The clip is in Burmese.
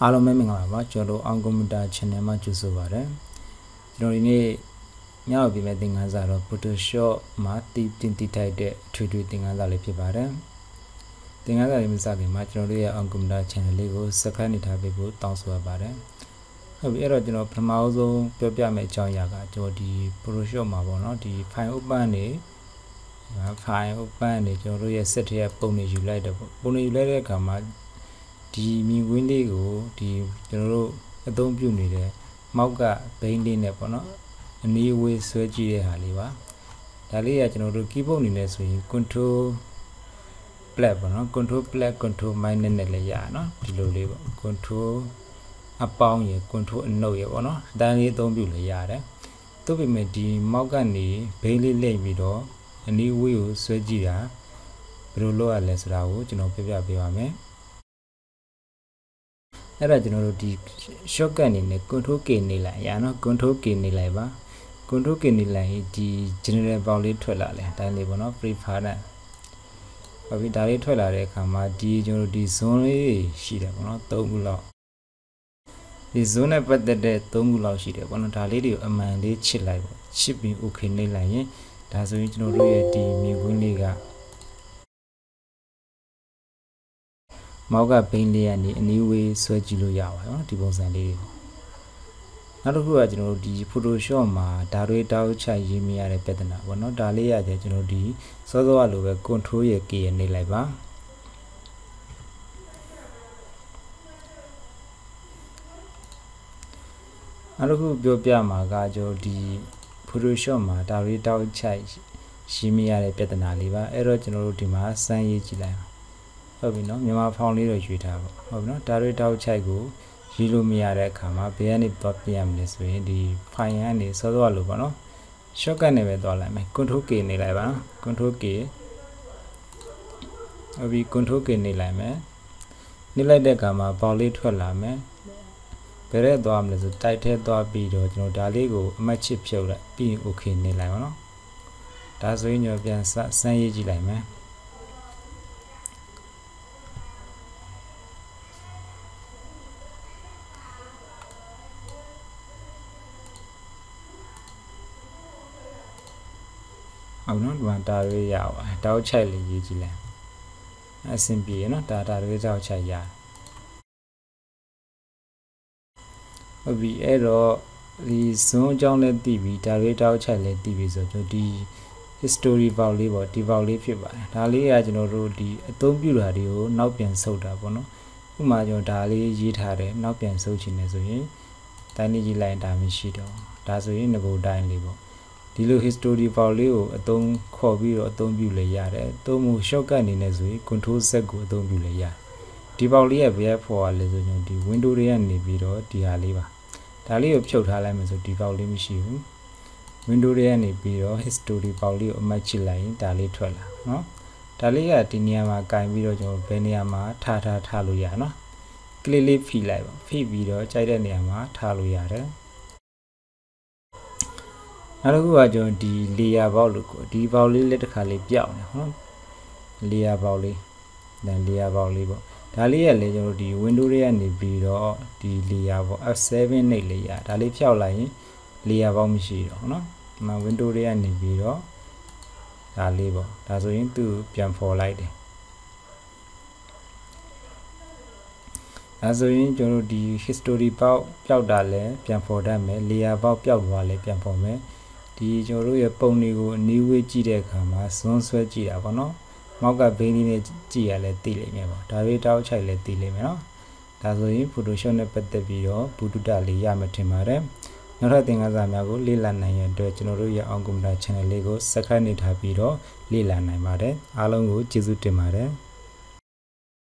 အားလုံးပဲမင်္ဂလာပါကျွန်တော်တို့အောင်ကွန်ပျူတာ channel မှာကြိုဆိုပါရစေကျွန်တော်ဒီနေ့ညောက်ပြီးမဲ့သင်ခန်းစာတော့ Photoshop မှာတင်ထိုက်တဲ့ထွေထွေသင်ခန်းစာလေးဖြစ်ပါတယ်သင်ခန်းစာလေးမစခင်မှာကျွန်တော်တို့ရဲ့အောင်ကွန်ပျူတာ channel လေးကို subscribe နေထားပေးဖို့တောင်းဆိုရပါတယ်ဟုတ်ပြီအဲ့တော့ကျွန်တော်ပထမဆုံးပြောပြမယ့်အကြောင်းအရာကကျွန်တော်ဒီ Photoshop မှာပေါ့နော်ဒီ file open နေကျွန်တော်တို့ရဲ့ set ရဲ့ပုံတွေယူလိုက်တယ်ပေါ့ပုံတွေယူလိုက်တဲ့အခါမှာဒီမြင်ကွင်းလေးကိုဒီကျွန်တော်တို့အသုံးပြုနေတဲ့မောက်ကဘိန်းလေးနဲ့ပေါ့နော်အနည်းဝေးဆွဲကြည့်တဲ့ဟာလေးပါဒါလေးကကျွန်တော်တို့ keyboard အနေနဲ့ဆိုရင် control plus ပေါ့နော် control plus control minus နဲ့လည်းရနော်ဒီလိုလေးပေါ့ control အပေါင်းရယ် control အနှုတ်ရယ်ပေါ့နော်ဒါလေးအသုံးပြုလို့ရတယ်သို့ပေမဲ့ဒီမောက်ကနေဘိန်းလေးလိမ့်ပြီးတော့အနည်းဝေးကိုဆွဲကြည့်တာဘယ်လိုလုပ်ရလဲဆိုတာကိုကျွန်တော်ပြပြပေးပါမယ်အဲ့ဒါကျွန်တော်တို့ဒီ shortcut အနေနဲ့ control K နေလိုက်ရနော် control K နေလိုက်ပါ control K နေလိုက်ဒီ general ပေါက်လေးထွက်လာတယ်တိုင်းလေးပေါ့နော် preference ဟုတ်ပြီဒါလေးထွက်လာတဲ့အခါမှာဒီကျွန်တော်တို့ဒီ zone လေးရှိတယ်ပေါ့နော်၃ခုလောက်ဒီ zone နဲ့ပတ်သက်တဲ့၃ခုလောက်ရှိတယ်ပေါ့နော်ဒါလေးတွေကိုအမှန်လေးချစ်လိုက်ပေါ့ချစ်ပြီး okay နေလိုက်ရင်ဒါဆိုရင်ကျွန်တော်တို့ရဲ့ဒီမြင်ကွင်းလေးကမောက်ကဘိန်းလေးကနေအနည်းဝေးဆွဲကြည့်လို့ရပါတယ်နော်ဒီပုံစံလေးနောက်တစ်ခုကကျွန်တော်တို့ဒီ Photoshop မှာဓာတ်တွေတောက်ချရေးမရတဲ့ပြဿနာပေါ့နော်ဒါလေးရတယ်ကျွန်တော်ဒီစောစောကလိုပဲ Control ရဲ့ K ရနေလိုက်ပါနောက်တစ်ခုပြောပြမှာကကျွန်တော်ဒီ Photoshop မှာဓာတ်တွေတောက်ချရေးမရတဲ့ပြဿနာလေးပါအဲ့တော့ကျွန်တော်တို့ဒီမှာစမ်းရေးကြည့်လိုက်ဟုတ်ပြီနော်မြန်မာဖောင်လေးတော့ရွေးထားပါဟုတ်ပြီနော်ဒါတွေတောက်ချိုက်ကိုရေးလို့မရတဲ့အခါမှာဘယ်ကနေတော့ပြင်ရမလဲဆိုရင်ဒီ file ကနေစောစောလို့ပေါ့နော် shortcut နဲ့ပဲသွားလိုက်မယ် control K နေလိုက်ပါနော် control K ဟုတ်ပြီ control K နေလိုက်မယ်နေလိုက်တဲ့အခါမှာပေါက်လေးထွက်လာမယ်ဘယ်နဲ့သွားမလဲဆိုတိုက်ထဲသွားပြီးတော့ကျွန်တော်ဒါလေးကိုအမှတ်ချစ်ဖြုတ်လိုက်ပြီး okay နေလိုက်ပါနော်ဒါဆိုရင်ကျွန်တော်ပြန်စမ်းရေးကြည့်လိုက်မယ်ဟုတ်နော်ဒီမှာဒါတွေရပါတယ်တောက်ချိုက်လေးရေးကြည့်လိုက်အဆင်ပြေရနော်ဒါတွေတောက်ချိုက်ရဟုတ်ပြီအဲ့တော့ဒီဇွန်းအကြောင်းလည်းသိပြီဒါတွေတောက်ချိုက်လည်းသိပြီဆိုတော့ဒီ history ပေါက်လေးပေါ့ဒီပေါက်လေးဖြစ်ပါတယ်ဒါလေးကကျွန်တော်တို့ဒီအသုံးပြုတာတွေကိုနောက်ပြန်ဆုပ်တာပေါ့နော်ဥပမာကျွန်တော်ဒါလေးရေးထားတယ်နောက်ပြန်ဆုပ်ချင်တယ်ဆိုရင်တိုင်းလေးရေးလိုက်ဒါမရှိတော့ဒါဆိုရင်ငကိုတိုင်းလေးပေါ့ဒီလို history file လေးကိုအသုံးခေါ်ပြီးတော့အသုံးပြုလေရတယ်။သုံးမှု shortcut အနေနဲ့ဆိုရင် control Z ကိုအသုံးပြုလေရတယ်။ဒီ file လေးရဲ့ဘယ်ဖော်ရလဲဆိုရင်ဒီ window တွေကနေပြီးတော့ဒီဟာလေးပါ။ဒါလေးကိုဖြုတ်ထားလိုက်မယ်ဆိုဒီ file လေးမရှိဘူး။ window တွေကနေပြီးတော့ history file လေးကိုအမှတ်ချစ်လိုက်ရင်ဒါလေးထွက်လာနော်။ဒါလေးကဒီနေရာမှာကင်ပြီးတော့ကျွန်တော်ဘယ်နေရာမှာထားလို့ရနော်။ click လေးဖိလိုက်ပါ။ဖိပြီးတော့ကြိုက်တဲ့နေရာမှာထားလို့ရတယ်။နောက်တစ်ခုကကျွန်တော်ဒီ layer ပေါက်လို့ကိုဒီပေါက်လေးလက်တစ်ခါလေးပြောက်နေဟုတ် layer ပေါက်လေးဒါ layer ပေါက်လေးပေါ့ဒါလေးရလေကျွန်တော်ဒီ window တွေကနေပြီးတော့ဒီ layer ပေါ့ F7 နဲ့ layer ဒါလေးဖြောက်လိုက်ရင် layer ပေါက်မရှိတော့เนาะဒီမှာ window တွေကနေပြီးတော့ဒါလေးပေါ့ဒါဆိုရင်သူ့ပြန်ဖော်လိုက်တယ်ဒါဆိုရင်ကျွန်တော်ဒီ history ပေါက်ပျောက်တာလဲပြန်ဖော်တတ်မယ် layer ပေါက်ပျောက်သွားလဲပြန်ဖော်မယ်ဒီကျွန်တော်တို့ရဲ့ပုံတွေကိုအနည်းဝေးကြည့်တဲ့အခါမှာဇွန်းဆွဲကြည့်တာပေါ့နော်မောက်ကဘိန်းလေးနဲ့ကြည့်ရလဲသိလိမ့်မယ်ပေါ့ဒါတွေတောက်ချိုက်လဲသိလိမ့်မယ်နော်ဒါဆိုရင် Photoshop နဲ့ပတ်သက်ပြီးတော့ဘုဒ္ဓတာလေးရမှထင်ပါတယ်နောက်ထပ်သင်ခန်းစာများကိုလေ့လာနိုင်ရတဲ့အတွက်ကျွန်တော်တို့ရဲ့အောင်ကွန်ပျူတာ channel လေးကို subscribe နေထားပြီးတော့လေ့လာနိုင်ပါတယ်အားလုံးကိုကျေးဇူးတင်ပါတယ်